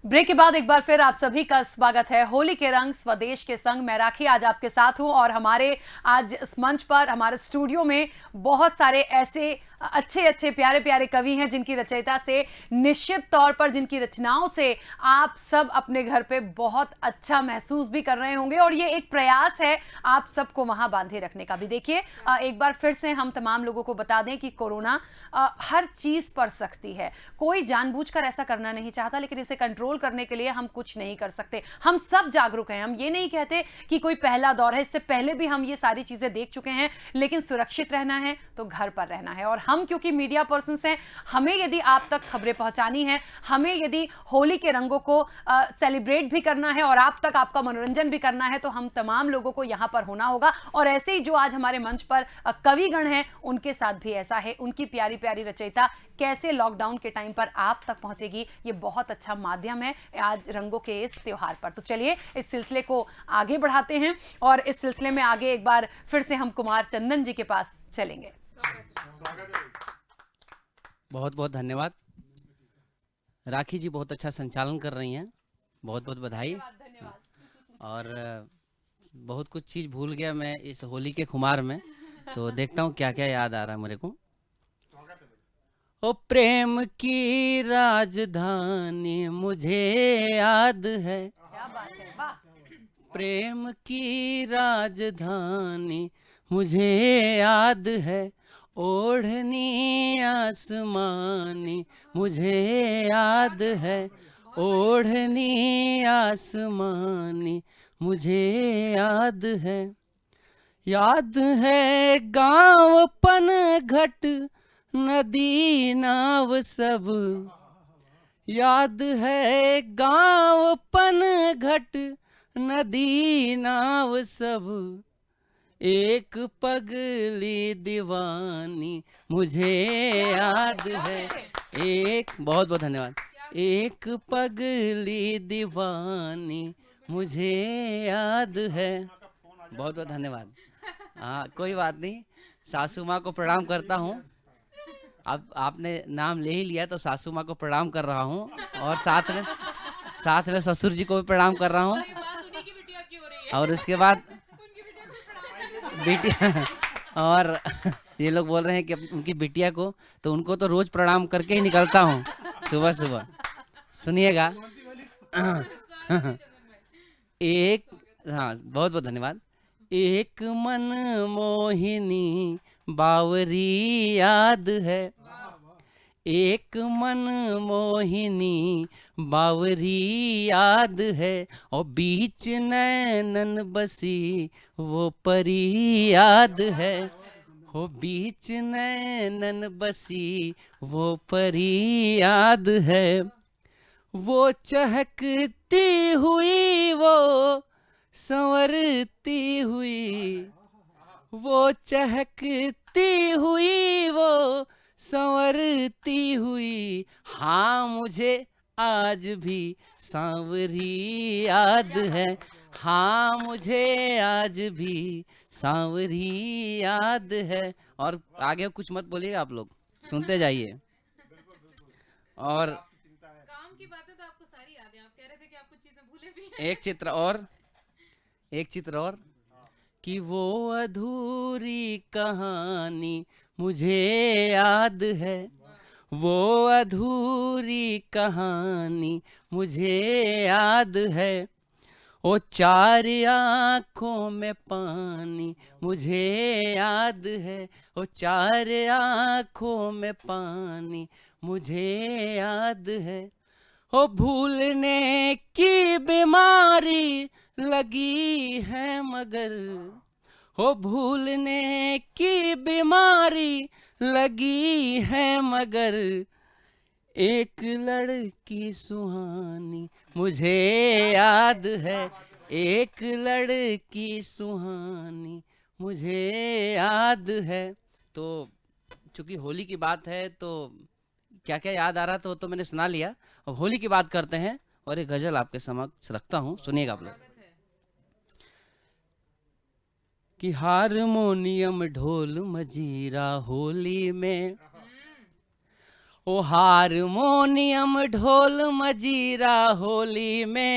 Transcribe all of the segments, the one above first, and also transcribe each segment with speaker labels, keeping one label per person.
Speaker 1: Break के बाद एक बार फिर आप सभी का स्वागत है। होली के रंग स्वदेश के संग मैं राखी आज आपके साथ हूं और हमारे आज इस मंच पर हमारे स्टूडियो में बहुत सारे ऐसे अच्छे अच्छे प्यारे प्यारे कवि हैं जिनकी रचयिता से निश्चित तौर पर जिनकी रचनाओं से आप सब अपने घर पे बहुत अच्छा महसूस भी कर रहे होंगे और ये एक प्रयास है आप सबको वहां बांधे रखने का भी। देखिए एक बार फिर से हम तमाम लोगों को बता दें कि कोरोना हर चीज पर सख्ती है। कोई जानबूझकर ऐसा करना नहीं चाहता, लेकिन इसे कंट्रोल करने के लिए हम कुछ नहीं कर सकते। हम सब जागरूक हैं। हम ये नहीं कहते कि कोई पहला दौर है, इससे पहले भी हम ये सारी चीजें देख चुके हैं, लेकिन सुरक्षित रहना है तो घर पर रहना है। और हम क्योंकि मीडिया पर्सन्स हैं, हमें यदि आप तक खबरें पहुंचानी है, हमें यदि होली के रंगों को सेलिब्रेट भी करना है और आप तक आपका मनोरंजन भी करना है, तो हम तमाम लोगों को यहां पर होना होगा। और ऐसे ही जो आज हमारे मंच पर कविगण हैं, उनके साथ भी ऐसा है। उनकी प्यारी प्यारी रचयिता कैसे लॉकडाउन के टाइम पर आप तक पहुंचेगी, ये बहुत अच्छा माध्यम है आज रंगों के इस त्योहार पर। तो चलिए इस सिलसिले को आगे बढ़ाते हैं और इस सिलसिले में आगे एक बार फिर से हम कुमार चंदन जी के पास चलेंगे।
Speaker 2: बहुत बहुत धन्यवाद। राखी जी बहुत अच्छा संचालन कर रही हैं, बहुत बहुत बधाई। और बहुत कुछ चीज़ भूल गया मैं इस होली के खुमार में, तो देखता हूँ क्या क्या याद आ रहा है मेरे को। ओ प्रेम की राजधानी मुझे याद है,
Speaker 1: क्या बात है, वाह।
Speaker 2: प्रेम की राजधानी मुझे याद है, ओढ़नी आसमानी मुझे याद है, ओढ़नी आसमानी मुझे याद है गाँव पनघट नदी नाव सब, याद है गाँव पनघट नदी नाव सब, एक पगली दीवानी मुझे याद है, एक बहुत बहुत धन्यवाद, एक पगली दीवानी मुझे याद है। बहुत बहुत धन्यवाद। हाँ कोई बात नहीं, सासू माँ को प्रणाम करता हूँ। अब आपने नाम ले ही लिया तो सासू माँ को प्रणाम कर रहा हूँ और साथ में ससुर जी को भी प्रणाम कर रहा हूँ। और उसके बाद बिटिया और ये लोग बोल रहे हैं कि उनकी बिटिया को, तो उनको तो रोज प्रणाम करके ही निकलता हूँ सुबह सुबह। सुनिएगा। एक, हाँ बहुत बहुत धन्यवाद। एक मन मोहिनी बावरी याद है, एक मन मोहिनी बावरी याद है, और बीच नैनन बसी वो परी याद है, हो बीच नैनन बसी वो परी याद है, वो चहकती हुई वो संवरती हुई, वो चहकती हुई वो संवरती हुई, हाँ मुझे आज भी सांवरी याद है, हाँ मुझे आज भी सांवरी याद है। और आगे कुछ मत बोलिएगा, आप लोग सुनते जाइए। और
Speaker 3: काम की बातें तो आपको सारी याद है, आप कह रहे थे कि आप कुछ चीजें भूले भी हैं।
Speaker 2: एक चित्र और कि वो अधूरी कहानी मुझे याद है, वो अधूरी कहानी मुझे याद है, ओ चार आँखों में पानी मुझे याद है, ओ चार आँखों में पानी मुझे याद है, ओ भूलने की बीमारी लगी है मगर, हो भूलने की बीमारी लगी है मगर, एक लड़की सुहानी मुझे याद है, एक लड़की सुहानी मुझे याद है। तो चूंकि होली की बात है तो क्या क्या याद आ रहा था वो तो मैंने सुना लिया। अब होली की बात करते हैं और एक गजल आपके समक्ष रखता हूँ, सुनिएगा आप लोग। कि हारमोनियम ढोल मजीरा होली में, ओ हारमोनियम ढोल मजीरा होली में,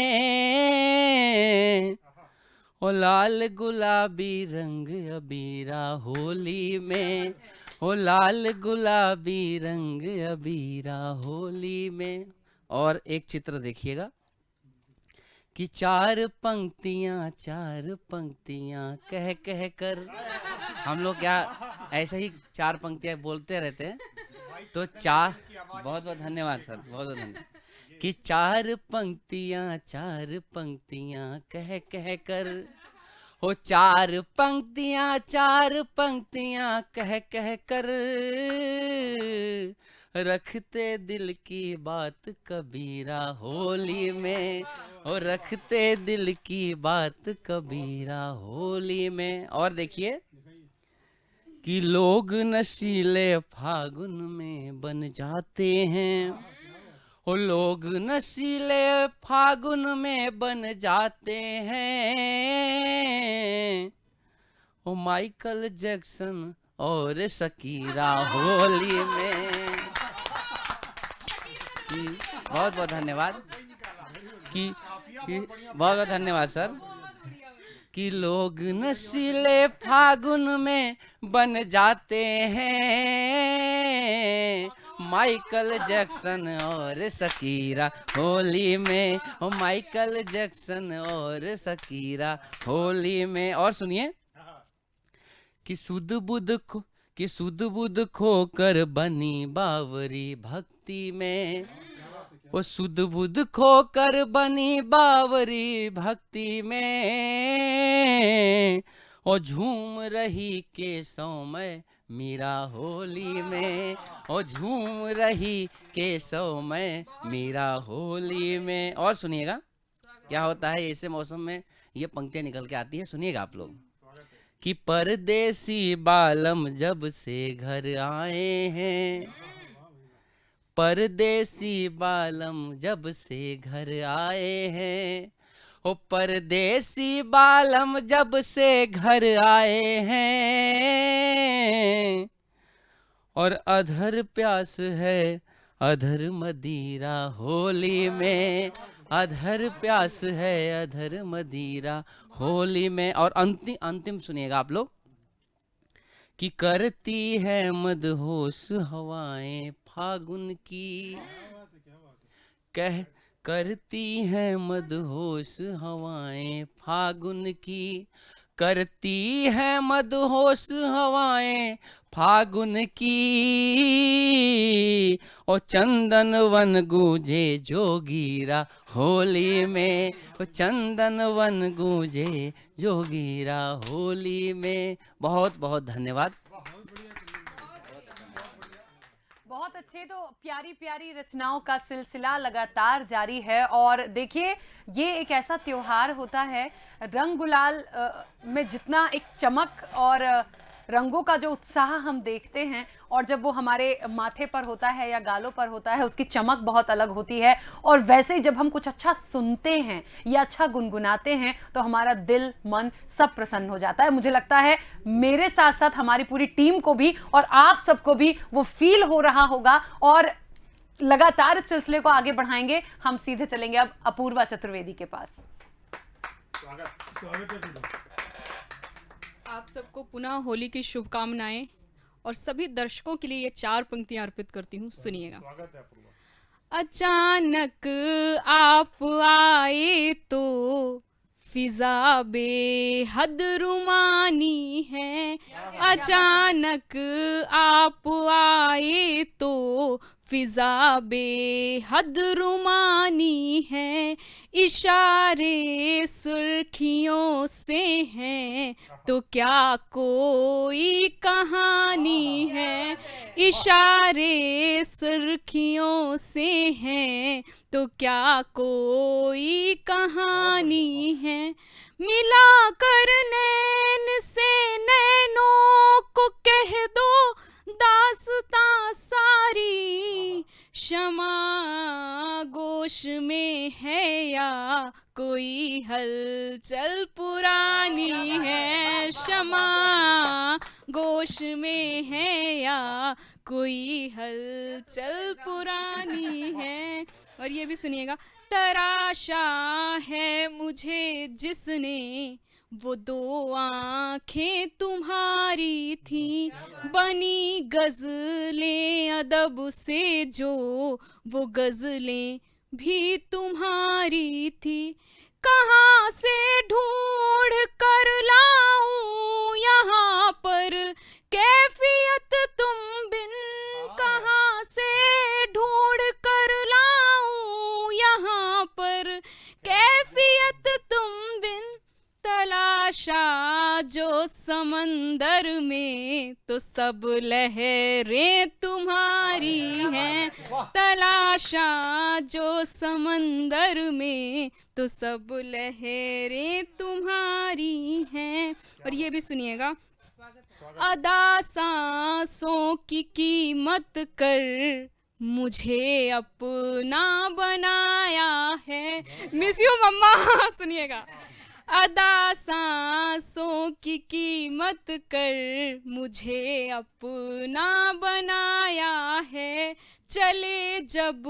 Speaker 2: ओ लाल गुलाबी रंग अबीरा होली में, ओ लाल गुलाबी रंग अबीरा होली में। और एक चित्र देखिएगा कि चार पंक्तियां कह कह कर, हम लोग क्या ऐसे ही चार पंक्तियां बोलते रहते हैं, तो चार, बहुत बहुत धन्यवाद सर, बहुत बहुत धन्यवाद, कि चार पंक्तियां कह कह कर, हो चार पंक्तियां कह कह कर, रखते दिल की बात कबीरा होली में, और रखते दिल की बात कबीरा होली में। और देखिए कि लोग नशीले फागुन में बन जाते हैं, ओ लोग नशीले फागुन में बन जाते हैं, ओ माइकल जैक्सन और शकीरा होली में। बहुत बहुत धन्यवाद कि बहुत बहुत धन्यवाद सर। कि लोग नशीले फागुन में बन जाते हैं, माइकल जैक्सन और शकीरा होली में, ओ माइकल जैक्सन और शकीरा होली में। और सुनिए कि सुध बुध खोकर बनी बावरी भक्ति में, वो सुध बुध खोकर बनी बावरी भक्ति में, ओ झूम रही केसों में मीरा होली में, ओ झूम रही केसों में मीरा होली में। और सुनिएगा क्या होता है ऐसे मौसम में, ये पंक्तियां निकल के आती है, सुनिएगा आप लोग कि परदेसी बालम जब से घर आए हैं, परदेसी बालम जब से घर आए हैं, ओ परदेसी बालम जब से घर आए हैं, और अधर प्यास है अधर मदिरा होली में, अधर प्यास है अधर मदिरा होली में। और अंतिम सुनिएगा आप लोग कि करती है मदहोश हवाएं फागुन की, करती है मदहोश हवाएं फागुन की, करती है मदहोश हवाएं फागुन की, ओ चंदन वन गूंजे जोगीरा होली में, ओ चंदन वन गूंजे जोगीरा होली में। बहुत बहुत धन्यवाद।
Speaker 1: बहुत अच्छे। तो प्यारी प्यारी रचनाओं का सिलसिला लगातार जारी है। और देखिए, ये एक ऐसा त्योहार होता है, रंग गुलाल में जितना एक चमक और रंगों का जो उत्साह हम देखते हैं, और जब वो हमारे माथे पर होता है या गालों पर होता है, उसकी चमक बहुत अलग होती है। और वैसे ही जब हम कुछ अच्छा सुनते हैं या अच्छा गुनगुनाते हैं, तो हमारा दिल मन सब प्रसन्न हो जाता है। मुझे लगता है मेरे साथ साथ हमारी पूरी टीम को भी और आप सबको भी वो फील हो रहा होगा। और लगातार इस सिलसिले को आगे बढ़ाएंगे। हम सीधे चलेंगे अब अपूर्वा चतुर्वेदी के पास।
Speaker 3: आप सबको पुनः होली की शुभकामनाएं, और सभी दर्शकों के लिए ये 4 पंक्तियां अर्पित करती हूँ, सुनिएगा। अचानक आप आए तो फिजा बेहद रुमानी है, अचानक आप आए तो फिजा बेहद रुमानी है, इशारे सुर्खियों से हैं तो क्या कोई कहानी है, इशारे सुर्खियों से हैं तो क्या कोई कहानी है, मिला कर नैन से नैनों को कह दो दास्तां सारी, क्षमा गोश में है या कोई हलचल पुरानी है, क्षमा गोश में है या कोई हलचल पुरानी है। और ये भी सुनिएगा, तराशा है मुझे जिसने, वो दो आंखें तुम्हारी थी, बनी गजलें अदब से जो, वो गजलें भी तुम्हारी थी। कहाँ से ढूंढ कर लाऊं यहाँ पर कैफियत तुम बिन, कहाँ से ढूंढ कर लाऊं यहाँ पर कैफियत तुम बिन, तलाशा जो समंदर में तो सब लहरें तुम्हारी हैं, तलाशा जो समंदर में तो सब लहरें तुम्हारी हैं। और ये भी सुनिएगा, अदा सांसों की कीमत कर मुझे अपना बनाया है। मिस यू मम्मा। सुनिएगा, अदा सांसों की कीमत कर मुझे अपना बनाया है, चले जब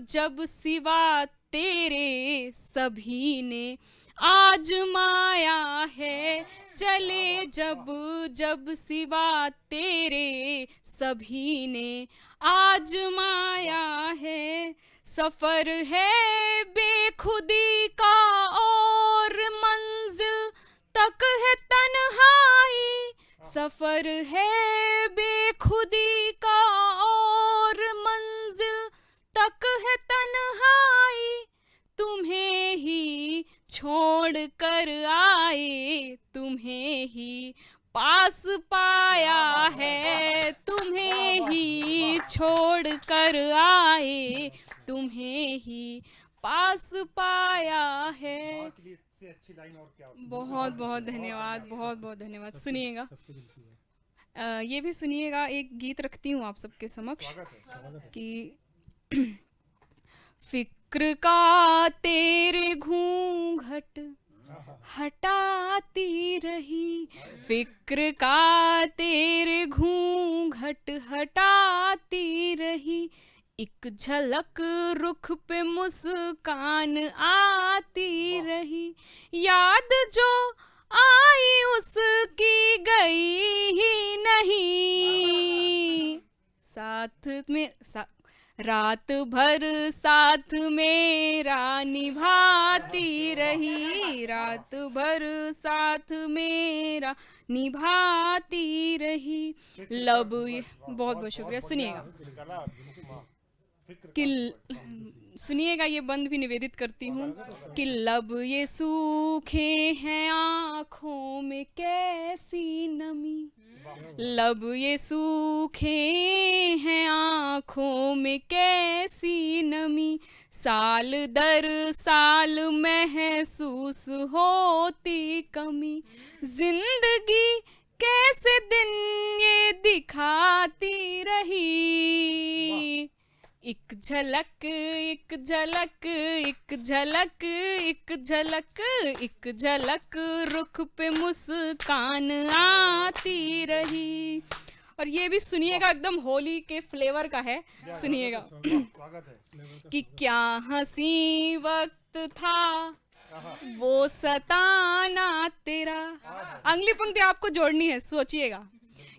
Speaker 3: जब सिवा तेरे सभी ने आजमाया है, चले जब जब सिवा तेरे सभी ने आजमाया है। सफर है बेखुदी का और मंजिल तक है तन्हाई, सफर है बेखुदी का और मंजिल तक है तन्हाई, तुम्हें ही छोड़ कर आए तुम्हें ही पास पाया है, तुम्हें ही छोड़ कर आए तुम्हें ही पास पाया है। बहुत बहुत धन्यवाद, बहुत बहुत धन्यवाद। सुनिएगा, ये भी सुनिएगा, एक गीत रखती हूँ आप सबके समक्ष कि फिक्र का तेरे घूंघट हटाती रही, फिक्र का तेरे घूंघट हटाती रही, एक झलक रुख पे मुस्कान आती रही, याद जो आई उसकी गई ही नहीं, साथ में रात भर साथ मेरा निभाती रही, रात भर साथ मेरा निभाती रही, लब। बहुत बहुत शुक्रिया। सुनिएगा कि सुनिएगा, ये बंद भी निवेदित करती हूँ कि लब ये सूखे हैं आँखों में कैसी नमी, लब ये सूखे हैं आँखों में कैसी नमी, साल दर साल महसूस होती कमी, जिंदगी कैसे दिन ये दिखाती रही, एक झलक एक झलक एक झलक एक झलक एक झलक रुख पे मुस्कान आती रही। और ये भी सुनिएगा, एकदम होली के फ्लेवर का है। सुनिएगा कि क्या हंसी वक्त था वो सताना तेरा, अगली पंक्ति आपको जोड़नी है, सोचिएगा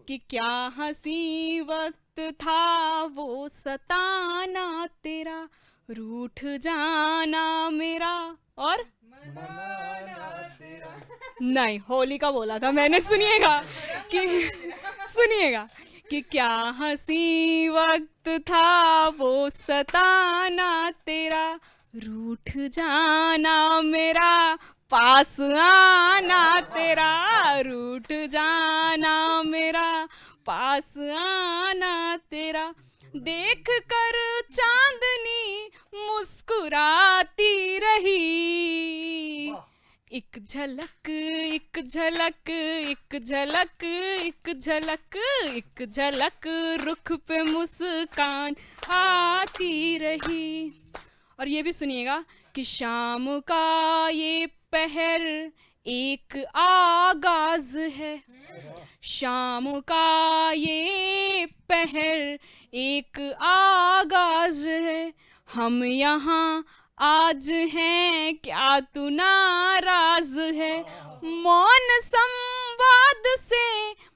Speaker 3: कि क्या हंसी वक्त था वो सताना तेरा, रूठ जाना मेरा और नहीं, होली का बोला था मैंने। सुनिएगा कि क्या हंसी वक्त था वो सताना तेरा, रूठ जाना मेरा पास आना तेरा, रूठ जाना मेरा पास आना तेरा, देख कर चांदनी मुस्कुराती रही, एक झलक एक झलक एक झलक एक झलक एक झलक रुख पे मुस्कान आती रही। और ये भी सुनिएगा कि शाम का ये पहर एक आगाज है, शाम का ये पहर एक आगाज है, हम यहाँ आज हैं क्या तू नाराज है, मौन संवाद से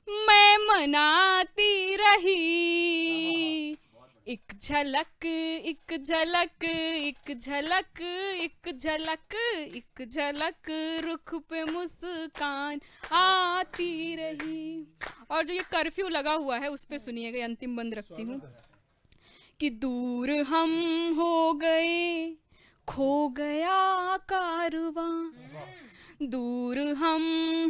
Speaker 3: मैं मनाती रही, एक झलक एक झलक एक झलक एक झलक एक झलक रुख पे मुस्कान आती रही। और जो ये कर्फ्यू लगा हुआ है उस पे सुनिएगा, ये अंतिम बंद रखती हूँ कि दूर हम हो गए खो गया कारवां, दूर हम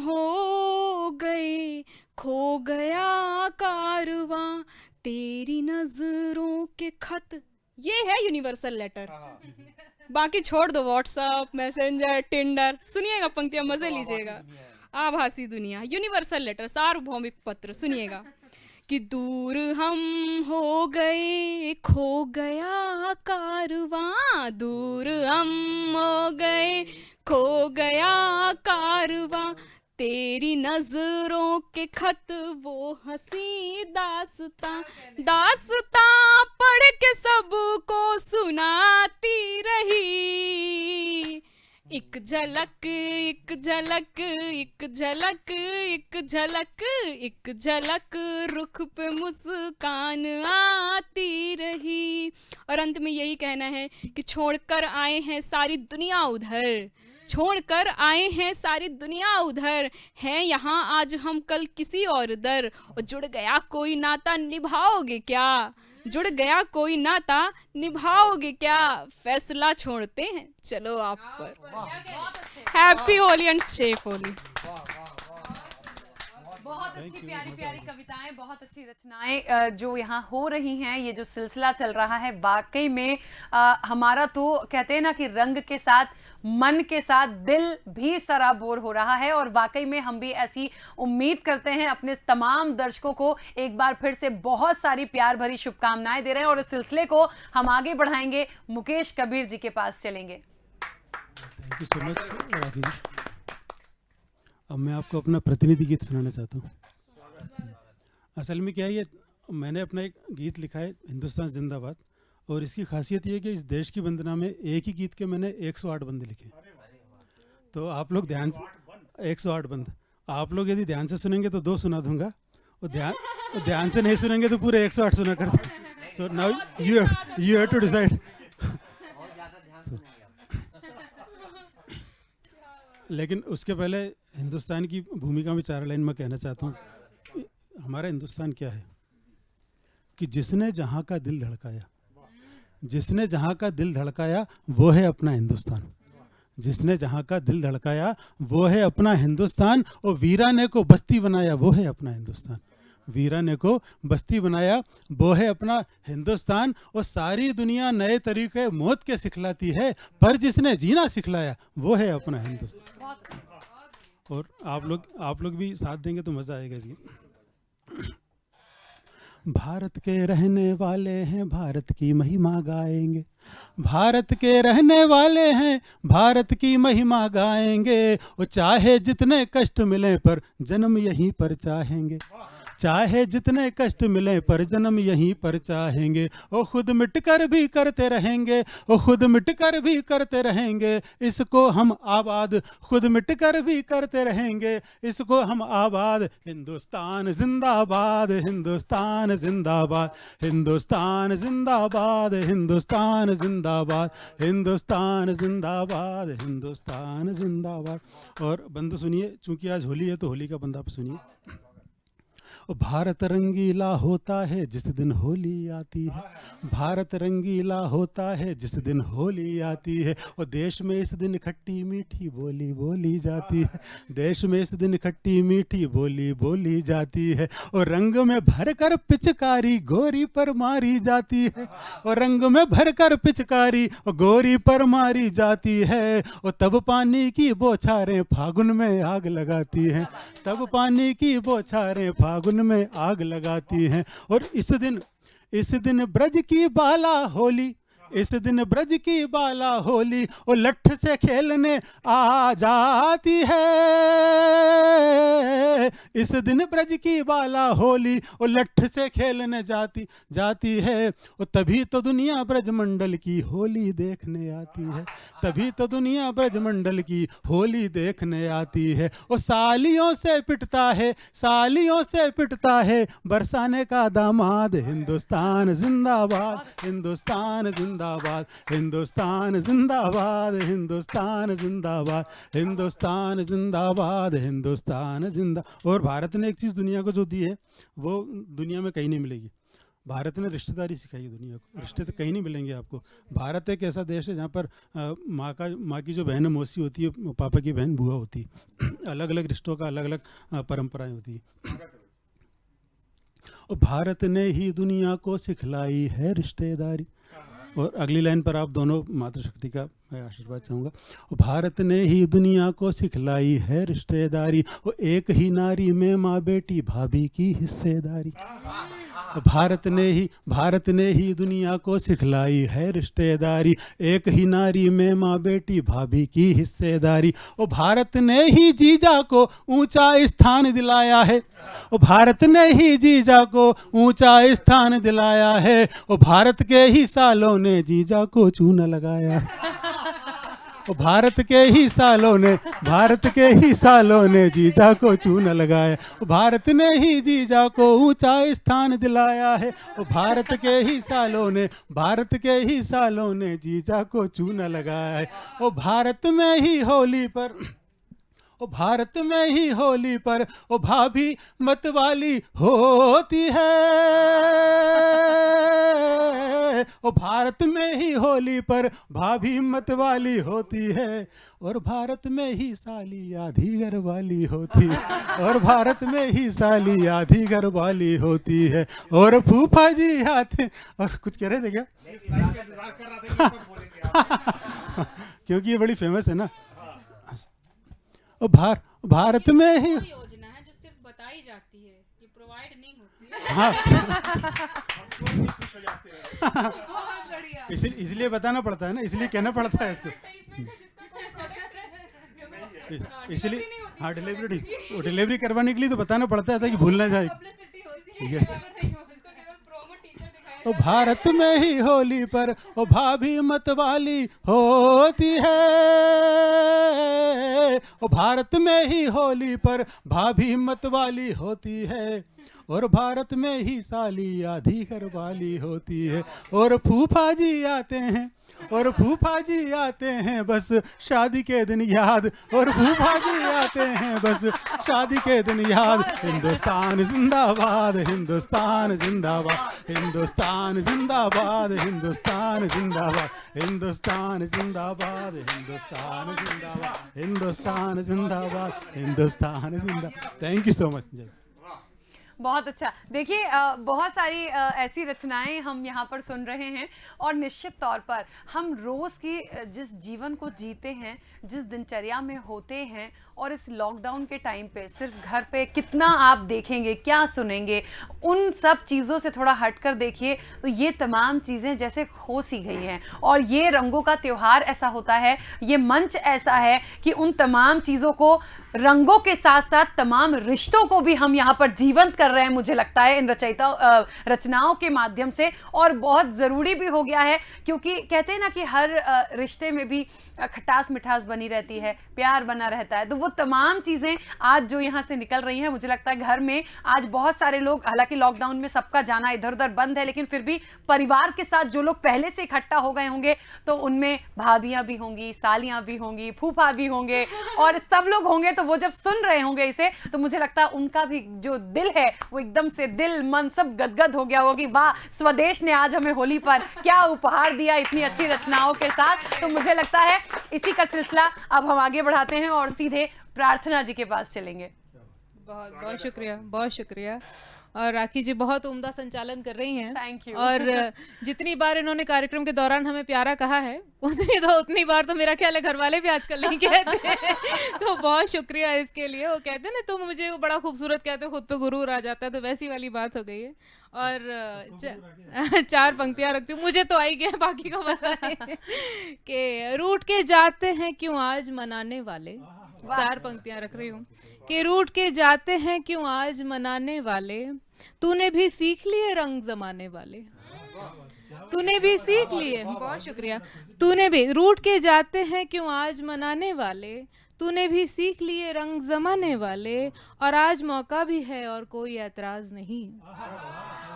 Speaker 3: हो गए खो गया कारवां, तेरी नजरों के खत, ये है यूनिवर्सल लेटर। बाकी छोड़ दो व्हाट्सएप, मैसेंजर, टिंडर, सुनिएगा पंक्तियां, मजे लीजिएगा। आभासी दुनिया, यूनिवर्सल लेटर, सार्वभौमिक पत्र, सुनिएगा कि दूर हम हो गए खो गया कारवां, दूर हम हो गए खो गया कारवां, तेरी नजरों के खत वो हंसी दास्तां, दास्तां पढ़ के सबको सुनाती रही, एक झलक एक झलक एक झलक एक झलक एक झलक रुख पे मुस्कान आती रही। और अंत में यही कहना है कि छोड़कर आए हैं सारी दुनिया उधर, छोड़कर आए हैं सारी दुनिया उधर, हैं यहाँ आज हम कल किसी और दर, और जुड़ गया कोई नाता निभाओगे क्या, जुड़ गया कोई नाता निभाओगे क्या, फैसला छोड़ते हैं चलो आप पर। Happy Holi and safe Holi.
Speaker 1: बहुत अच्छी प्यारी प्यारी कविताएं, बहुत अच्छी रचनाएं जो यहाँ हो रही हैं, ये जो सिलसिला चल रहा है वाकई में हमारा तो कहते हैं ना कि रंग के साथ मन के साथ दिल भी सराबोर हो रहा है। और वाकई में हम भी ऐसी उम्मीद करते हैं, अपने तमाम दर्शकों को एक बार फिर से बहुत सारी प्यार भरी शुभकामनाएं दे रहे हैं और इस सिलसिले को हम आगे बढ़ाएंगे। मुकेश कबीर जी के पास चलेंगे।
Speaker 4: थैंक यू सो मच राखी जी। अब मैं आपको अपना प्रतिनिधि गीत सुनाना चाहता हूँ। असल में क्या है, ये मैंने अपना एक गीत लिखा है हिंदुस्तान जिंदाबाद, और इसकी खासियत ये है कि इस देश की वंदना में एक ही गीत के मैंने 108 बंद लिखे। तो आप लोग ध्यान से 108 बंद, आप लोग यदि ध्यान से सुनेंगे तो 2 सुना दूंगा, और ध्यान से नहीं सुनेंगे तो पूरे 108 सुना कर दूंगा। So now you have to decide. लेकिन उसके पहले हिंदुस्तान की भूमिका में 4 लाइन मैं कहना चाहता हूँ। हमारा हिंदुस्तान क्या है कि जिसने जहाँ का दिल धड़काया, जिसने जहाँ का दिल धड़काया वो है अपना हिंदुस्तान, जिसने जहाँ का दिल धड़काया वो है अपना हिंदुस्तान, और वीराने को बस्ती बनाया वो है अपना हिंदुस्तान, वीराने को बस्ती बनाया वो है अपना हिंदुस्तान। और सारी दुनिया नए तरीके मौत के सिखलाती है, पर जिसने जीना सिखलाया वो है अपना हिंदुस्तान। और आप लोग भी साथ देंगे तो मज़ा आएगा जी। भारत के रहने वाले हैं, भारत की महिमा गाएंगे, भारत के रहने वाले हैं, भारत की महिमा गाएंगे, और चाहे जितने कष्ट मिले पर जन्म यहीं पर चाहेंगे, चाहे जितने कष्ट मिले पर जन्म यहीं पर चाहेंगे, और खुद मिटकर भी करते रहेंगे, और खुद मिटकर भी करते रहेंगे, इसको हम आबाद, खुद मिटकर भी करते रहेंगे, इसको हम आबाद। हिंदुस्तान जिंदाबाद, हिंदुस्तान जिंदाबाद, हिंदुस्तान जिंदाबाद, हिंदुस्तान जिंदाबाद, हिंदुस्तान जिंदाबाद, हिंदुस्तान जिंदाबाद। और बंद सुनिए, चूंकि आज होली है तो होली का बंद आप सुनिए। भारत रंगीला होता है जिस दिन होली आती है, भारत रंगीला होता है जिस दिन होली आती है, और देश में इस दिन खट्टी मीठी बोली बोली जाती है, देश में इस दिन खट्टी मीठी बोली बोली जाती है, और रंग में भरकर पिचकारी गोरी पर मारी जाती है, और रंग में भरकर पिचकारी गोरी पर मारी जाती है, और तब पानी की बौछारें फागुन में आग लगाती हैं, तब पानी की बौछारें फागुन में आग लगाती हैं। और इस दिन ब्रज की बाला होली, इस दिन ब्रज की बाला होली ओ लठ से खेलने आ जाती है। इस दिन ब्रज की बाला होली ओ लठ से खेलने जाती है। ओ तभी तो दुनिया ब्रजमंडल की होली देखने आती है, तभी तो दुनिया ब्रजमंडल की होली देखने आती है। ओ सालियों से पिटता है, सालियों से पिटता है बरसाने का दामाद। हिंदुस्तान जिंदाबाद, हिंदुस्तान जिंदाबाद, हिंदुस्तान जिंदाबाद, हिंदुस्तान जिंदाबाद, हिंदुस्तान जिंदाबाद, हिंदुस्तान जिंदा। और भारत ने एक चीज़ दुनिया को जो दी है वो दुनिया में कहीं नहीं मिलेगी। भारत ने रिश्तेदारी सिखाई है दुनिया को, रिश्ते तो कहीं नहीं मिलेंगे आपको। भारत एक ऐसा देश है जहाँ पर माँ की जो बहन मौसी होती है, पापा की बहन बुआ होती है। अलग अलग रिश्तों का अलग अलग परंपराएं होती है। और भारत ने ही दुनिया को सिखलाई है रिश्तेदारी। और अगली लाइन पर आप दोनों मातृशक्ति का मैं आशीर्वाद चाहूँगा। भारत ने ही दुनिया को सिखलाई है रिश्तेदारी, और एक ही नारी में माँ बेटी भाभी की हिस्सेदारी। भारत ने ही दुनिया को सिखलाई है रिश्तेदारी, एक ही नारी में माँ बेटी भाभी की हिस्सेदारी। और भारत ने ही जीजा को ऊंचा स्थान दिलाया है, और भारत ने ही जीजा को ऊंचा स्थान दिलाया है। और भारत के ही सालों ने जीजा को चूना लगाया है। भारत के ही सालों ने जीजा को चूना लगाया। भारत ने ही जीजा को ऊंचा स्थान दिलाया है। भारत के ही सालों ने जीजा को चूना लगाया है। और भारत में ही होली पर ओ भाभी मतवाली होती है। ओ भारत में ही होली पर भाभी मतवाली होती है। और भारत में ही साली आधी घर वाली होती है। और भारत में ही साली आधी घर वाली होती है। और फूफा जी आते और कुछ कह रहे थे क्या? क्योंकि ये बड़ी फेमस है ना। भारत में ही
Speaker 3: योजना है जो सिर्फ बताई जाती है, ये प्रोवाइड नहीं होती है।
Speaker 4: हाँ
Speaker 3: बहुत बढ़िया।
Speaker 4: इसलिए बताना पड़ता है ना, इसलिए कहना पड़ता है इसको। इसलिए हाँ डिलीवरी करवाने के लिए तो बताना पड़ता है ताकि भूल ना जाए। यस। ओ भारत में ही होली पर ओ भाभी मतवाली होती है। ओ भारत में ही होली पर भाभी मतवाली होती है। और भारत में ही साली आधी घर वाली होती है। और फूफा जी आते हैं बस शादी के दिन याद। और फूफा जी आते हैं बस शादी के दिन याद। हिंदुस्तान जिंदाबाद, हिंदुस्तान जिंदाबाद, हिंदुस्तान जिंदाबाद, हिंदुस्तान जिंदाबाद, हिंदुस्तान जिंदाबाद, हिंदुस्तान जिंदाबाद, हिंदुस्तान जिंदाबाद, हिंदुस्तान जिंदाबाद। Thank you so much.
Speaker 1: बहुत अच्छा। देखिए बहुत सारी ऐसी रचनाएं हम यहाँ पर सुन रहे हैं, और निश्चित तौर पर हम रोज़ की जिस जीवन को जीते हैं, जिस दिनचर्या में होते हैं, और इस लॉकडाउन के टाइम पे सिर्फ घर पे कितना आप देखेंगे, क्या सुनेंगे, उन सब चीज़ों से थोड़ा हटकर देखिए तो ये तमाम चीज़ें जैसे खो सी गई हैं। और ये रंगों का त्यौहार ऐसा होता है, ये मंच ऐसा है कि उन तमाम चीज़ों को, रंगों के साथ साथ तमाम रिश्तों को भी हम यहाँ पर जीवंत कर रहे हैं, मुझे लगता है इन रचनाओं के माध्यम से। और बहुत ज़रूरी भी हो गया है, क्योंकि कहते हैं ना कि हर रिश्ते में भी खटास मिठास बनी रहती है, प्यार बना रहता है। तो वो तमाम चीज़ें आज जो यहाँ से निकल रही हैं, मुझे लगता है घर में आज बहुत सारे लोग, हालांकि लॉकडाउन में सबका जाना इधर उधर बंद है, लेकिन फिर भी परिवार के साथ जो लोग पहले से इकट्ठा हो गए होंगे, तो उनमें भाभियाँ भी होंगी, सालियाँ भी होंगी, फूफा भी होंगे, और सब लोग होंगे। तो वो जब सुन रहे होंगे इसे, तो मुझे लगता है उनका भी जो दिल है वो एकदम से दिल मन सब गदगद हो गया होगा कि वाह, स्वदेश ने आज हमें होली पर क्या उपहार दिया इतनी अच्छी रचनाओं के साथ। तो मुझे लगता है इसी का सिलसिला अब हम आगे बढ़ाते हैं और सीधे प्रार्थना जी के पास चलेंगे।
Speaker 3: बहुत बहुत शुक्रिया, बहुत शुक्रिया। और राखी जी बहुत उम्दा संचालन कर रही हैं।
Speaker 1: Thank you.
Speaker 3: और जितनी बार इन्होंने कार्यक्रम के दौरान हमें प्यारा कहा है, उतनी बार तो मेरा ख्याल है घर वाले भी आजकल नहीं कहते हैं। तो बहुत शुक्रिया इसके लिए। वो कहते हैं ना, तुम मुझे बड़ा खूबसूरत कहते हो, खुद पे गुरूर आ जाता है, तो वैसी वाली बात हो गई है। और चार पंक्तियां रखती हूँ, मुझे तो आई गया, बाकी का पता नहीं कि रूठ के जाते हैं क्यों आज मनाने वाले, चार पंक्तियां रख रही हूँ कि रूठ के जाते हैं क्यों आज मनाने वाले, तूने भी सीख लिए रंग जमाने वाले, तूने भी सीख लिए, बहुत शुक्रिया, तूने भी रूठ के जाते हैं क्यों आज मनाने वाले, तूने भी सीख लिए रंग जमाने वाले, और आज मौका भी है और कोई ऐतराज नहीं,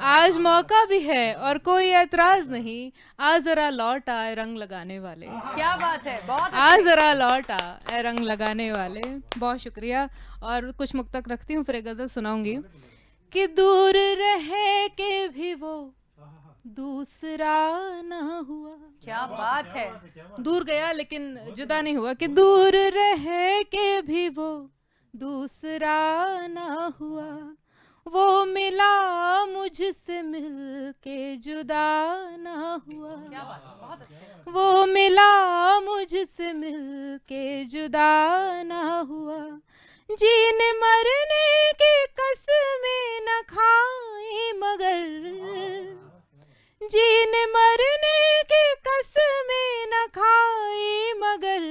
Speaker 3: आज मौका भी है और कोई ऐतराज नहीं, आ जरा लौट आए रंग लगाने वाले,
Speaker 1: क्या बात है, बहुत
Speaker 3: आ जरा लौट आए रंग लगाने वाले, बहुत शुक्रिया। और कुछ मुक्तक रखती हूँ, फिर एक गजल सुनाऊंगी कि दूर रह के भी वो दूसरा ना हुआ,
Speaker 1: क्या बात है,
Speaker 3: दूर गया लेकिन जुदा नहीं हुआ, कि दूर रह के भी वो दूसरा ना हुआ, वो मिला मुझसे मिल के जुदा ना हुआ,
Speaker 1: क्या बात है, बहुत अच्छा,
Speaker 3: वो मिला मुझसे मिल के जुदा ना हुआ, जीने मरने की कसमें न खाई मगर, जीने मरने की कसमें न खाई मगर,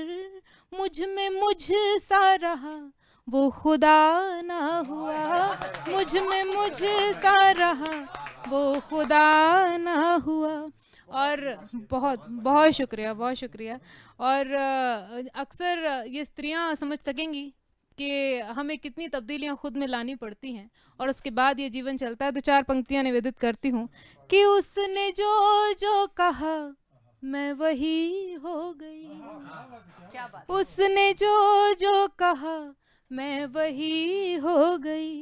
Speaker 3: मुझ में मुझ सा रहा वो खुदा ना हुआ, मुझ में मुझ सा रहा वो खुदा ना हुआ। और बहुत बहुत शुक्रिया, बहुत शुक्रिया। और अक्सर ये स्त्रियां समझ सकेंगी कि हमें कितनी तब्दीलियां खुद में लानी पड़ती हैं और उसके बाद ये जीवन चलता है। तो चार पंक्तियां निवेदित करती हूँ कि उसने जो जो कहा मैं वही हो गई,
Speaker 1: क्या बात,
Speaker 3: उसने जो जो कहा मैं वही हो गई,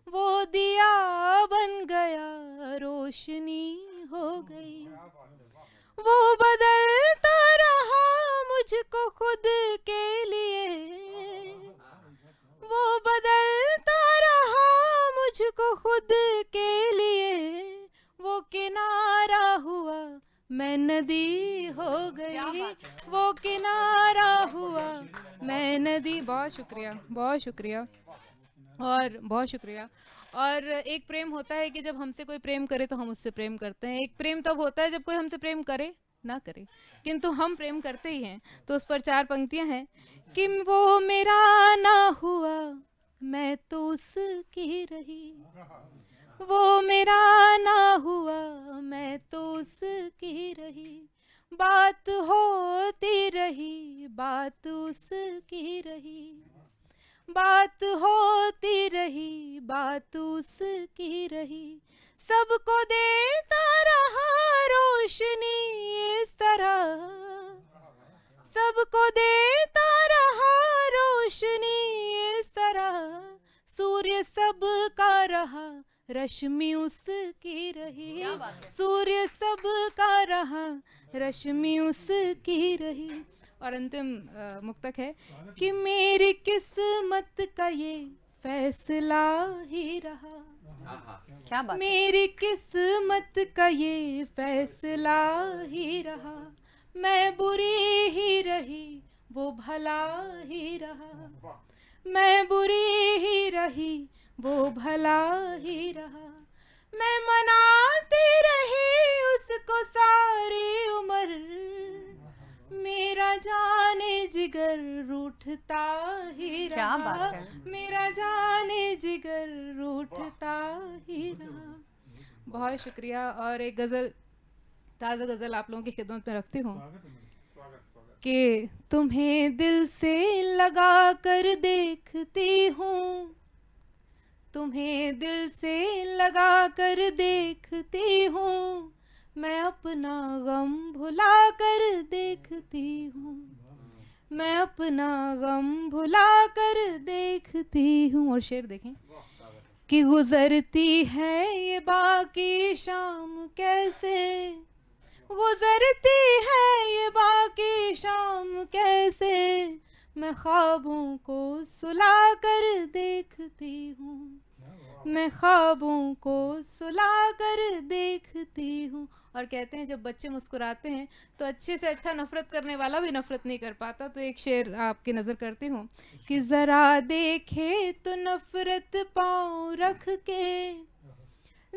Speaker 3: वो दिया बन गया रोशनी हो गई, वो बदलता रहा मुझको खुद के लिए, वो बदलता रहा मुझको खुद के लिए, वो किनारा हुआ मैं नदी हो गई, वो किनारा हुआ मैं नदी। बहुत शुक्रिया, बहुत शुक्रिया और बहुत शुक्रिया। और एक प्रेम होता है कि जब हमसे कोई प्रेम करे तो हम उससे प्रेम करते हैं, एक प्रेम तब होता है जब कोई हमसे प्रेम करे ना करे, किंतु हम प्रेम करते ही हैं। तो उस पर चार पंक्तियां हैं कि वो मेरा ना हुआ मैं तो उसकी रही, वो मेरा ना हुआ मैं तो उसकी रही, बात होती रही बात उसकी रही, बात होती रही बात उसकी रही, सबको देता रहा रोशनी इस तरह, सबको देता रहा रोशनी इस तरह, सूर्य सब का रहा रश्मि उसकी रही, सूर्य सब का रहा रश्मि उसकी रही। और अंतिम मुक्तक है कि मेरी किस्मत का ये फैसला ही रहा,
Speaker 1: क्या बात,
Speaker 3: मेरी किस्मत का ये फैसला ही रहा, मैं बुरी ही रही वो भला ही रहा, मैं बुरी ही रही वो भला ही रहा, मैं मनाती रही उसको सारी उम्र, मेरा जाने जिगर रूठता ही
Speaker 1: क्या
Speaker 3: रहा,
Speaker 1: बात है,
Speaker 3: मेरा जाने जिगर रूठता ही रहा। बहुत शुक्रिया। और एक गज़ल, ताज़ा गज़ल आप लोगों की खिदमत में रखती हूँ कि तुम्हें दिल से लगा कर देखती हूँ, तुम्हें दिल से लगा कर देखती हूँ, मैं अपना गम भुला कर देखती हूँ, मैं अपना गम भुला कर देखती हूँ। और शेर देखें कि गुजरती है ये बाकी शाम कैसे, गुजरती है ये बाकी शाम कैसे, मैं ख्वाबों को सुला कर देखती हूँ, मैं ख्वाबों को सुला कर देखती हूँ। और कहते हैं जब बच्चे मुस्कुराते हैं तो अच्छे से अच्छा नफरत करने वाला भी नफरत नहीं कर पाता। तो एक शेर आपकी नज़र करती हूँ कि ज़रा देखे तो नफरत पाँव रख के,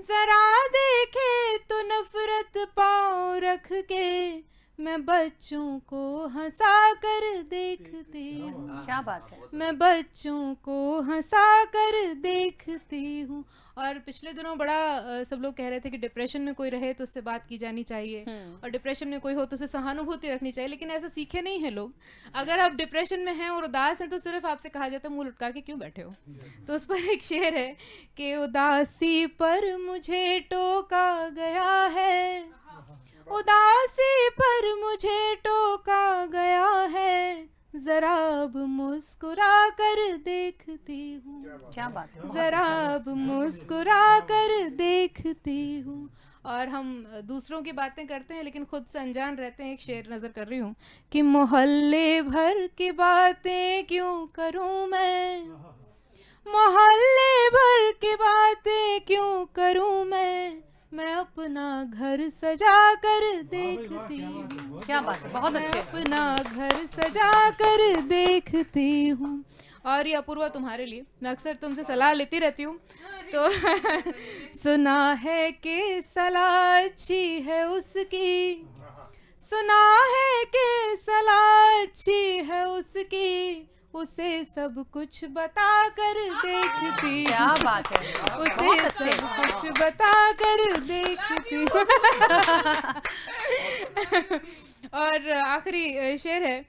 Speaker 3: जरा देखे तो नफरत पाँव रख के मैं बच्चों को हंसा कर देखती हूँ,
Speaker 1: क्या बात है।
Speaker 3: मैं बच्चों को हंसा कर देखती हूँ। और पिछले दिनों बड़ा सब लोग कह रहे थे कि डिप्रेशन में कोई रहे तो उससे बात की जानी चाहिए, और डिप्रेशन में कोई हो तो उसे सहानुभूति रखनी चाहिए, लेकिन ऐसा सीखे नहीं है लोग। अगर आप डिप्रेशन में हैं और उदास हैं तो सिर्फ आपसे कहा जाता है मुंह लुटका के क्यों बैठे हो। तो उस पर एक शेर है कि उदासी पर मुझे टोका गया है, उदासी पर मुझे टोका गया है, जरा अब मुस्कुरा कर देखती हूँ,
Speaker 1: क्या बात है।
Speaker 3: जरा अब मुस्कुरा कर देखती हूँ। और हम दूसरों की बातें करते हैं लेकिन खुद से अनजान रहते हैं। एक शेर नजर कर रही हूँ कि मोहल्ले भर की बातें क्यों करूँ मैं, मोहल्ले भर की बातें क्यों करूँ मैं अपना घर सजा कर देखती हूँ,
Speaker 1: क्या बात है, बहुत
Speaker 3: मैं
Speaker 1: अच्छे।
Speaker 3: अपना घर सजा कर देखती हूँ। और ये अपूर्वा तुम्हारे लिए, मैं अक्सर तुमसे सलाह लेती रहती हूँ तो सुना है कि सलाह अच्छी है उसकी, सुना है कि सलाह अच्छी है उसकी, उसे सब कुछ बता कर देखती
Speaker 1: क्या
Speaker 3: हूँ,
Speaker 1: बात है,
Speaker 3: उसे
Speaker 1: बहुत अच्छे।
Speaker 3: सब कुछ बता कर देखती हूँ। और आखिरी शेर है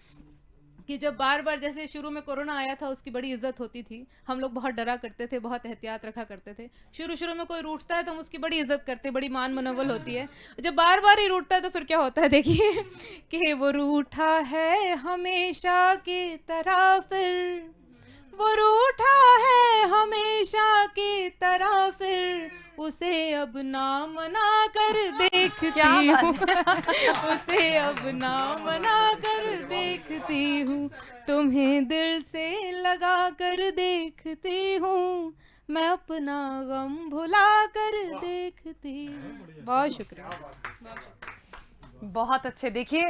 Speaker 3: कि जब बार बार जैसे शुरू में कोरोना आया था उसकी बड़ी इज्जत होती थी, हम लोग बहुत डरा करते थे, बहुत एहतियात रखा करते थे। शुरू में कोई रूठता है तो हम उसकी बड़ी इज्जत करते, बड़ी मान मनोबल होती है। जब बार बार ही रूठता है तो फिर क्या होता है देखिए कि वो रूठा है हमेशा की तरह, फिर वो रूठा है हमेशा की तरह, फिर उसे अब ना मना कर देखती
Speaker 1: क्या
Speaker 3: हूँ,
Speaker 1: बात
Speaker 3: उसे अब ना मना कर देखती हूँ, तुम्हें दिल से लगा कर देखती हूँ, मैं अपना गम भुला कर देखती हूँ। बहुत शुक्रिया।
Speaker 1: बहुत अच्छे। देखिए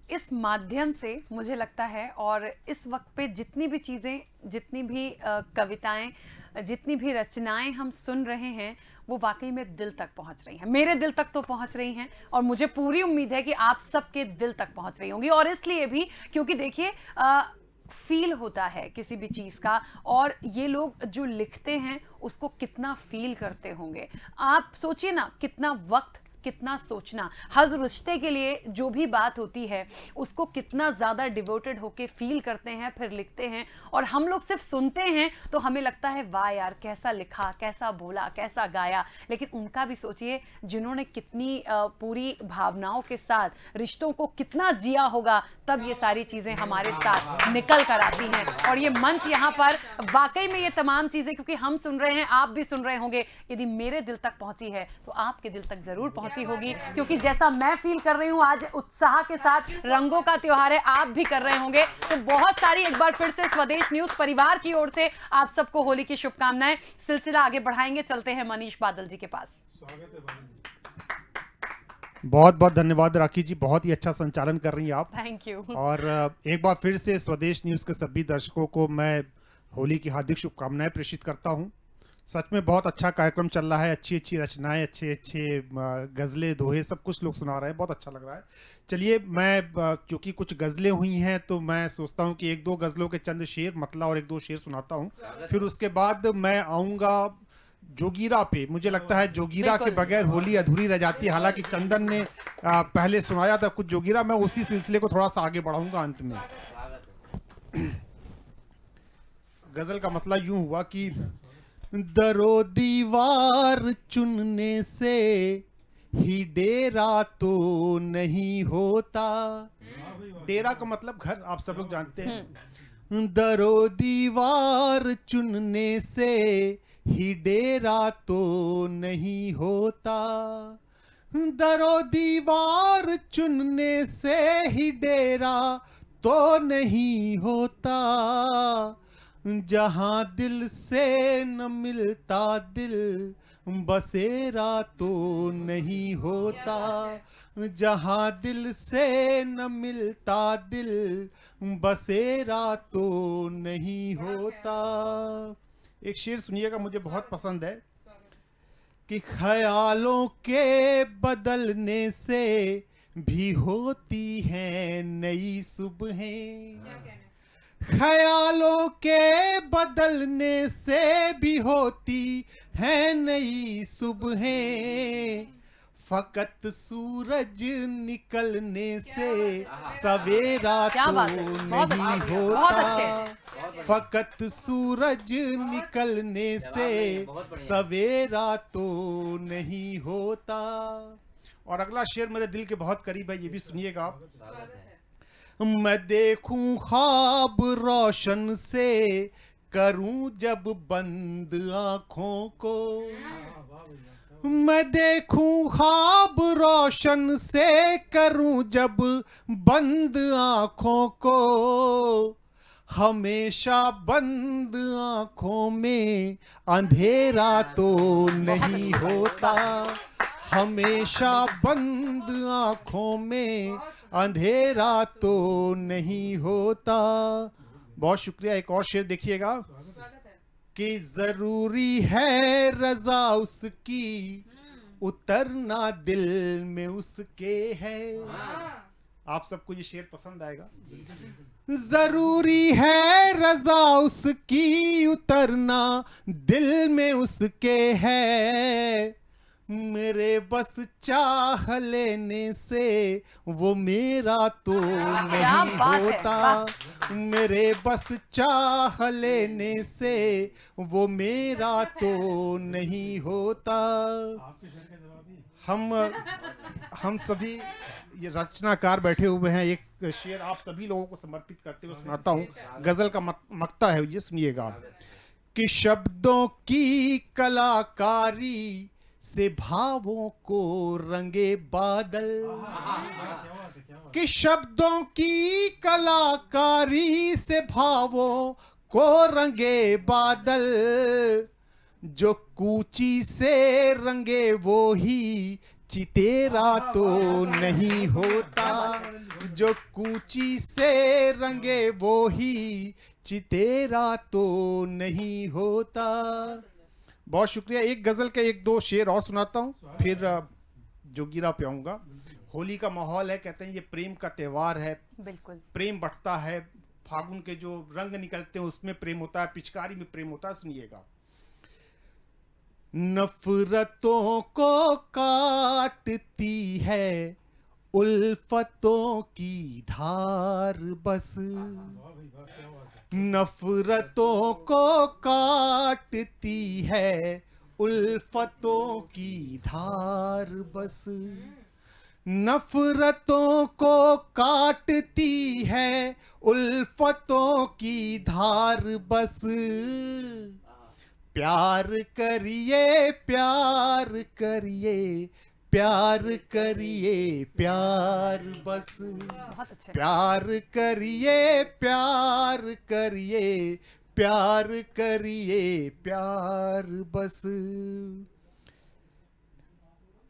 Speaker 1: इस माध्यम से मुझे लगता है, और इस वक्त पे जितनी भी चीज़ें, जितनी भी कविताएं, जितनी भी रचनाएं हम सुन रहे हैं वो वाकई में दिल तक पहुंच रही हैं। मेरे दिल तक तो पहुंच रही हैं और मुझे पूरी उम्मीद है कि आप सबके दिल तक पहुंच रही होंगी। और इसलिए भी क्योंकि देखिए फील होता है किसी भी चीज़ का, और ये लोग जो लिखते हैं उसको कितना फील करते होंगे। आप सोचिए ना, कितना वक्त, कितना सोचना, हर रिश्ते के लिए जो भी बात होती है उसको कितना ज़्यादा डिवोटेड होके फील करते हैं, फिर लिखते हैं। और हम लोग सिर्फ सुनते हैं तो हमें लगता है वाह यार कैसा लिखा, कैसा बोला, कैसा गाया। लेकिन उनका भी सोचिए, जिन्होंने कितनी पूरी भावनाओं के साथ रिश्तों को कितना जिया होगा, तब ये सारी चीज़ें हमारे साथ निकल कर आती हैं। और ये मंच यहाँ पर वाकई में ये तमाम चीज़ें, क्योंकि हम सुन रहे हैं, आप भी सुन रहे होंगे, यदि मेरे दिल तक पहुंची है तो आपके दिल तक ज़रूर पहुंची होगी। क्योंकि जैसा मैं फील कर रही हूं आज उत्साह के साथ, रंगों का त्योहार है, आप भी कर रहे होंगे। तो बहुत सारी, एक बार फिर से स्वदेश न्यूज परिवार की ओर से आप सबको होली की शुभकामनाएं। सिलसिला आगे बढ़ाएंगे, चलते हैं मनीष बादल जी के पास।
Speaker 5: बहुत बहुत धन्यवाद राखी जी, बहुत ही अच्छा संचालन कर रही हैं आप।
Speaker 1: Thank you.
Speaker 5: और एक बार फिर से स्वदेश न्यूज के सभी दर्शकों को मैं होली की हार्दिक शुभकामनाएं प्रेषित करता हूं। सच में बहुत अच्छा कार्यक्रम चल रहा है, अच्छी अच्छी रचनाएं, अच्छे अच्छे गज़लें, दोहे, सब कुछ लोग सुना रहे हैं, बहुत अच्छा लग रहा है। चलिए, मैं क्योंकि कुछ गज़लें हुई हैं तो मैं सोचता हूं कि एक दो गज़लों के चंद शेर, मतला और एक दो शेर सुनाता हूं, फिर उसके बाद मैं आऊँगा जोगीरा पे। मुझे लगता है जोगीरा के बगैर होली अधूरी रह जाती है। हालांकि चंदन ने पहले सुनाया था कुछ जोगीरा, मैं उसी सिलसिले को थोड़ा सा आगे बढ़ाऊंगा अंत में। गज़ल का मतलब यूं हुआ कि दरो दीवार चुनने से ही डेरा तो नहीं होता। डेरा का मतलब घर, आप सब लोग जानते हैं। दरो दीवार चुनने से ही डेरा तो नहीं होता, दरो दीवार चुनने से ही डेरा तो नहीं होता, जहां दिल से न मिलता दिल बसेरा तो नहीं होता, जहां दिल से न मिलता दिल बसेरा तो नहीं होता। एक शेर सुनिएगा, मुझे बहुत पसंद है कि ख्यालों के बदलने से भी होती हैं नई सुबहें, ख्यालों के बदलने से भी होती हैं नई सुबहें, फकत सूरज निकलने से सवेरा
Speaker 1: क्या बात
Speaker 5: तो
Speaker 1: है, बहुत
Speaker 5: नहीं
Speaker 1: अच्छे, बहुत अच्छे।
Speaker 5: होता, फकत सूरज निकलने से सवेरा तो नहीं होता। और अगला शेर मेरे दिल के बहुत करीब है, ये भी सुनिएगा आप। मैं देखूं ख्वाब रोशन से करूं जब बंद आंखों को, मैं देखूं ख्वाब रोशन से करूं जब बंद आंखों को, हमेशा बंद आंखों में अंधेरा तो नहीं होता, हमेशा बंद आंखों में अंधेरा तो नहीं होता। बहुत शुक्रिया। एक और शेर देखिएगा कि जरूरी है रजा उसकी उतरना दिल में उसके है। आप सबको ये शेर पसंद आएगा। जरूरी है रजा उसकी उतरना दिल में उसके है, मेरे बस चाह लेने से वो मेरा तो नहीं
Speaker 1: बात है,
Speaker 5: होता, मेरे बस चाह लेने से वो मेरा तो नहीं होता। हम सभी ये रचनाकार बैठे हुए हैं, एक शेर आप सभी लोगों को समर्पित करते हुए सुनाता हूँ। गजल का मक्ता है, ये सुनिएगा कि शब्दों की कलाकारी से भावों को रंगे बादल, कि शब्दों की कलाकारी से भावों को रंगे बादल, जो कूची से रंगे वो ही चितेरा तो नहीं होता, जो कूची से रंगे वो ही चितेरा तो नहीं होता। बहुत शुक्रिया। एक गजल के एक दो शेर और सुनाता हूँ, फिर जोगीरा पे आऊंगा। होली का माहौल है, कहते हैं ये प्रेम का त्योहार है,
Speaker 1: बिल्कुल
Speaker 5: प्रेम बढ़ता है, फागुन के जो रंग निकलते हैं उसमें प्रेम होता है, पिचकारी में प्रेम होता है। सुनिएगा। नफरतों को काटती है उल्फतों की धार बस, नफरतों को काटती है उल्फतों की धार बस, नफरतों को काटती है उल्फतों की धार बस, प्यार करिए प्यार करिए प्यार करिए प्यार बस,
Speaker 1: बहुत अच्छे।
Speaker 5: प्यार करिए प्यार करिए प्यार करिए प्यार बस।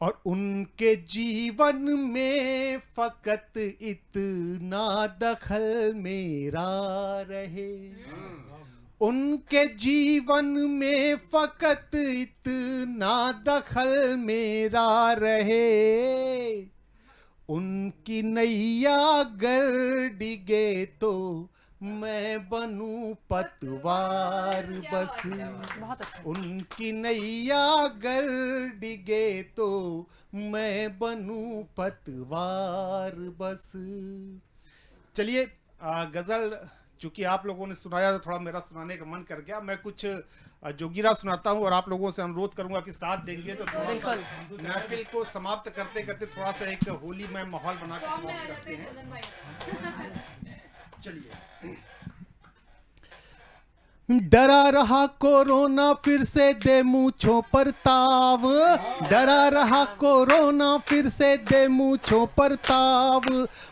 Speaker 5: और उनके जीवन में फकत इतना दखल मेरा रहे, उनके जीवन में फकत इतना दखल मेरा रहे, उनकी नैया गर डिगे तो मैं बनूं पतवार बस,
Speaker 1: बहुत अच्छा।
Speaker 5: उनकी नैया गर डिगे तो मैं बनूं पतवार बस। चलिए गजल चूंकि आप लोगों ने सुनाया तो थोड़ा मेरा सुनाने का मन कर गया, मैं कुछ जोगीरा सुनाता हूँ और आप लोगों से अनुरोध करूंगा कि साथ देंगे तो थोड़ा सा महफिल को समाप्त करते करते थोड़ा सा एक होली में माहौल बना के समाप्त करते हैं। चलिए। डरा रहा कोरोना फिर से दे मूंछों पर ताव, डरा रहा कोरोना फिर से दे मूंछों पर ताव,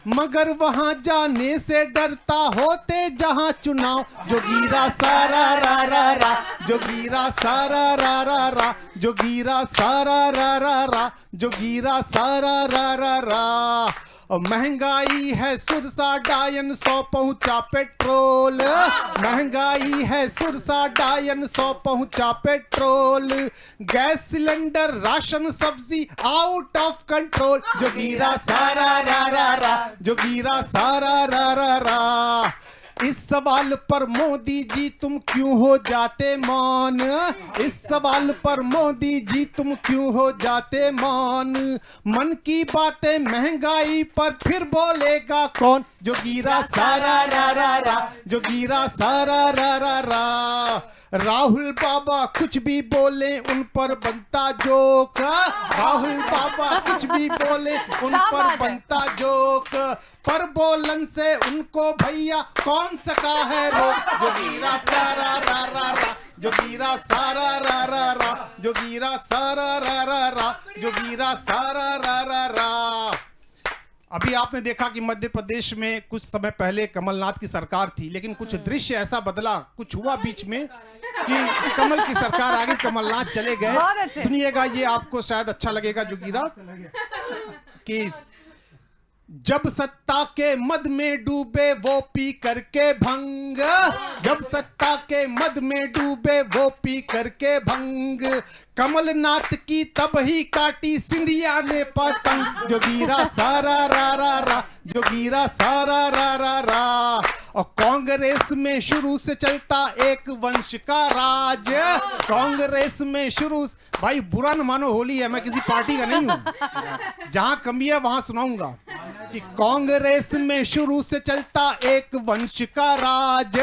Speaker 5: मगर वहां जाने से डरता होते जहां चुनाव, जोगीरा सारा रा रा रा, जोगीरा सारा रा रा रा, जोगीरा सारा रा रा रा, जोगीरा सारा रा रा रा। और महंगाई है सुरसा डायन 100 पहुंचा पेट्रोल, महंगाई है सुरसा डायन 100 पहुंचा पेट्रोल, गैस सिलेंडर राशन सब्जी आउट ऑफ कंट्रोल, जो गिरा सारा रा रा रा, जो गिरा सारा रा रा रा। इस सवाल पर मोदी जी तुम क्यों हो जाते मौन, इस सवाल पर मोदी जी तुम क्यों हो जाते मौन, मन की बातें महंगाई पर फिर बोलेगा कौन, जो गिरा सारा रा रा रा, जो गिरा सारा रा रा रा। राहुल बाबा कुछ भी बोले उन पर बनता जोक, राहुल बाबा कुछ भी बोले उन पर बनता जोक, पर बोलन से उनको भैया कौन सका है रोक, जो गिरा सारा रा रा रा, जो गिरा सारा रा रा रा, जो गिरा सारा रा रा रा, जो गिरा सारा रा रा रा। अभी आपने देखा कि मध्य प्रदेश में कुछ समय पहले कमलनाथ की सरकार थी, लेकिन कुछ दृश्य ऐसा बदला, कुछ हुआ बीच में कि कमल की सरकार आ गई, कमलनाथ चले गए। सुनिएगा, ये आपको शायद अच्छा लगेगा जो गिरा, कि जब सत्ता के मद में डूबे वो पी करके भंग, जब सत्ता के मद में डूबे वो पी करके भंग, कमलनाथ की तब ही काटी सिंधिया ने पतंग, जो गिरा सारा रा रा रा, जो गिरा सारा रा रा रा। और कांग्रेस में शुरू से चलता एक वंश का राज, कांग्रेस में शुरू, भाई बुरा न मानो, होली है, मैं किसी पार्टी का नहीं हूं, जहां कमी है वहां सुनाऊंगा कि कांग्रेस में शुरू से चलता एक वंश का राज,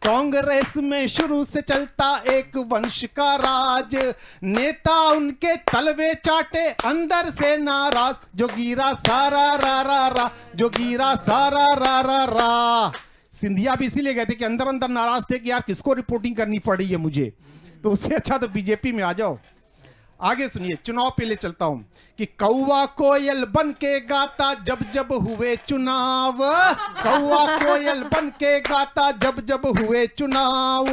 Speaker 5: कांग्रेस में शुरू से चलता एक वंश का राज, नेता उनके तलवे चाटे अंदर से नाराज, जो गिरा सारा रा रा रा, जो गिरा सारा रा रा रा। सिंधिया भी इसीलिए कहते कि अंदर अंदर नाराज थे कि यार किसको रिपोर्टिंग करनी पड़ रही है मुझे, तो उससे अच्छा तो बीजेपी में आ जाओ। आगे सुनिए, चुनाव पे ले चलता हूं कि कौवा कोयल बन के गाता जब जब हुए चुनाव, कौवा कोयल बन के गाता जब जब हुए चुनाव,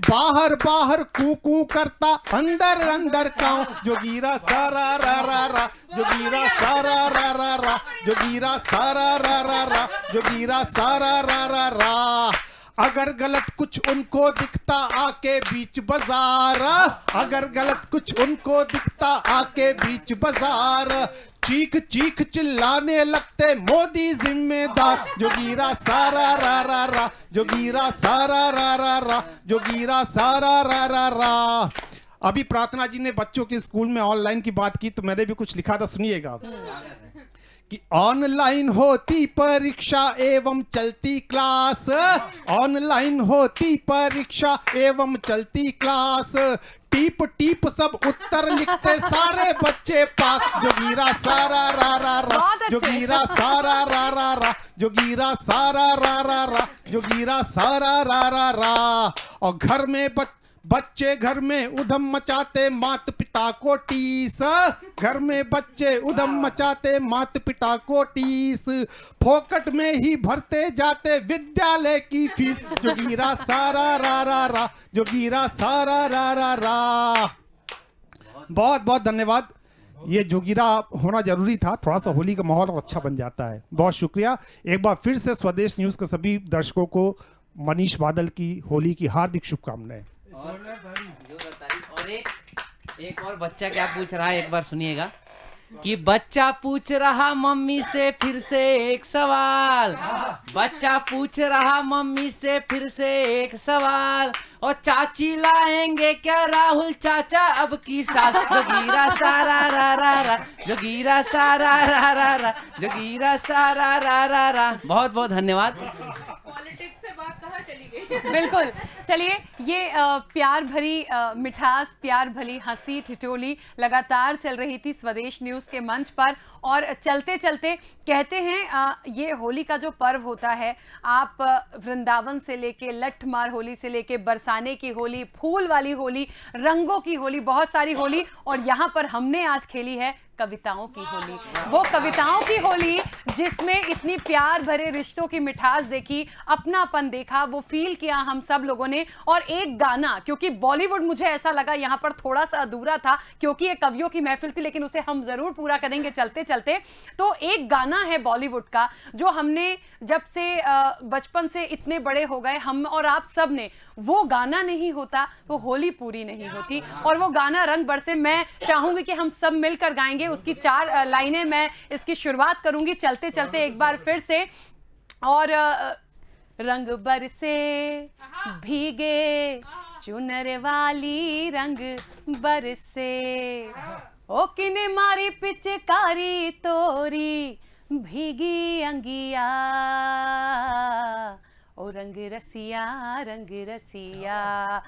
Speaker 5: बाहर बाहर कू कू करता अंदर अंदर काऊ, जो गिरा सारा रा रा रा, जो गिरा सारा रा रा रा, जो गिरा सारा रा रा रा, जो गिरा सारा रा रा रा। अगर गलत कुछ उनको दिखता आके बीच बाजार, अगर गलत कुछ उनको दिखता आके बीच बाजार, चीख चीख चिल्लाने लगते मोदी जिम्मेदार, जो गिरा सारा रा रा रा, जो गिरा सारा रा रा रा, जो गिरा सारा रा रा रा। अभी प्रार्थना जी ने बच्चों के स्कूल में ऑनलाइन की बात की, तो मैंने भी कुछ लिखा था, सुनिएगा कि ऑनलाइन होती परीक्षा एवं चलती क्लास, ऑनलाइन होती परीक्षा एवं चलती क्लास, टीप टीप सब उत्तर लिखते सारे बच्चे पास, जो गिरा सारा रा रा रा, जो गिरा सारा रा रा रा, जो गिरा सारा रा रा रा, जो गिरा सारा रा रा रा। और घर में बच्चे घर में उधम मचाते माता पिता को टीस, घर में बच्चे उधम मचाते माता पिता को टीस, फोकट में ही भरते जाते विद्यालय की फीस, जो गिरा सारा रा रा रा, जो गिरा सारा रा रा रा। बहुत बहुत धन्यवाद, ये जोगिरा होना जरूरी था, थोड़ा सा होली का माहौल अच्छा बन जाता है। बहुत शुक्रिया एक बार फिर से स्वदेश न्यूज के सभी दर्शकों को मनीष बादल की होली की हार्दिक शुभकामनाएं।
Speaker 2: और एक और बच्चा क्या पूछ रहा है, एक बार सुनिएगा कि बच्चा पूछ रहा मम्मी से फिर से एक सवाल, बच्चा पूछ रहा मम्मी से फिर से एक सवाल, और चाची लाएंगे क्या राहुल चाचा अब की साल, जो गिरा सारा रा रा रा, जो गिरा सारा रा रा रा, जो गिरा सारा रा रा रा। बहुत बहुत धन्यवाद।
Speaker 3: पॉलिटिक्स से बात कहाँ चली गई?
Speaker 1: बिल्कुल, चलिए ये प्यार भरी मिठास, प्यार भरी हंसी ठिठोली लगातार चल रही थी स्वदेश न्यूज़ के मंच पर, और चलते चलते कहते हैं ये होली का जो पर्व होता है, आप वृंदावन से लेके लठमार होली से लेके बरसाने की होली, फूल वाली होली, रंगों की होली, बहुत सारी होली, और यहाँ पर हमने आज खेली है कविताओं की होली। वो कविताओं की होली जिसमें इतनी प्यार भरे रिश्तों की मिठास देखी, अपनापन देखा, वो फील किया हम सब लोगों ने। और एक गाना, क्योंकि बॉलीवुड मुझे ऐसा लगा यहाँ पर थोड़ा सा अधूरा था, क्योंकि ये कवियों की महफिल थी, लेकिन उसे हम जरूर पूरा करेंगे चलते चलते। तो एक गाना है बॉलीवुड का जो हमने जब से बचपन से इतने बड़े हो गए, हम और आप सब ने, वो गाना नहीं होता तो होली पूरी नहीं होती। और वो गाना रंग बरसे मैं चाहूंगी कि हम सब मिलकर गाएंगे। उसकी 4 लाइनें मैं इसकी शुरुआत करूंगी चलते चलते एक बार फिर से। और रंग बरसे भीगे चुनर वाली, रंग बरसे ओ किने मारी पिचकारी तोरी, भीगी अंगिया ओ रंग रसिया, रंग रसिया।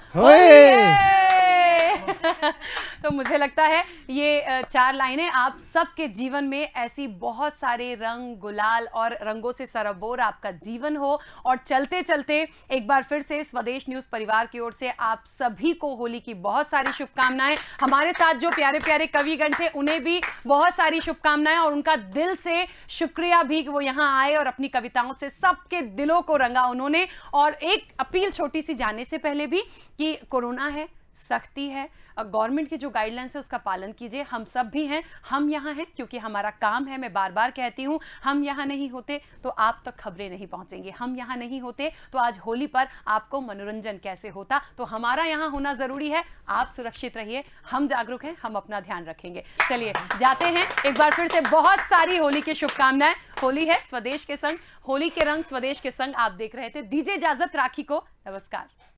Speaker 1: तो मुझे लगता है ये 4 लाइनें आप सबके जीवन में ऐसी बहुत सारे रंग, गुलाल और रंगों से सरबोर आपका जीवन हो। और चलते चलते एक बार फिर से स्वदेश न्यूज परिवार की ओर से आप सभी को होली की बहुत सारी शुभकामनाएं। हमारे साथ जो प्यारे प्यारे कविगण थे उन्हें भी बहुत सारी शुभकामनाएं, और उनका दिल से शुक्रिया भी कि वो यहाँ आए और अपनी कविताओं से सबके दिलों को रंगा उन्होंने। और एक अपील छोटी सी जाने से पहले भी कि कोरोना है, सख्ती है, गवर्नमेंट की जो गाइडलाइंस है उसका पालन कीजिए। हम सब भी हैं, हम यहाँ हैं क्योंकि हमारा काम है। मैं बार बार कहती हूँ, हम यहाँ नहीं होते तो आप तक खबरें नहीं पहुँचेंगी, हम यहाँ नहीं होते तो आज होली पर आपको मनोरंजन कैसे होता। तो हमारा यहाँ होना ज़रूरी है। आप सुरक्षित रहिए, हम जागरूक हैं, हम अपना ध्यान रखेंगे। चलिए जाते हैं, एक बार फिर से बहुत सारी होली की शुभकामनाएं। होली है स्वदेश के संग, होली के रंग स्वदेश के संग। आप देख रहे थे, दीजिए इजाजत राखी को। नमस्कार।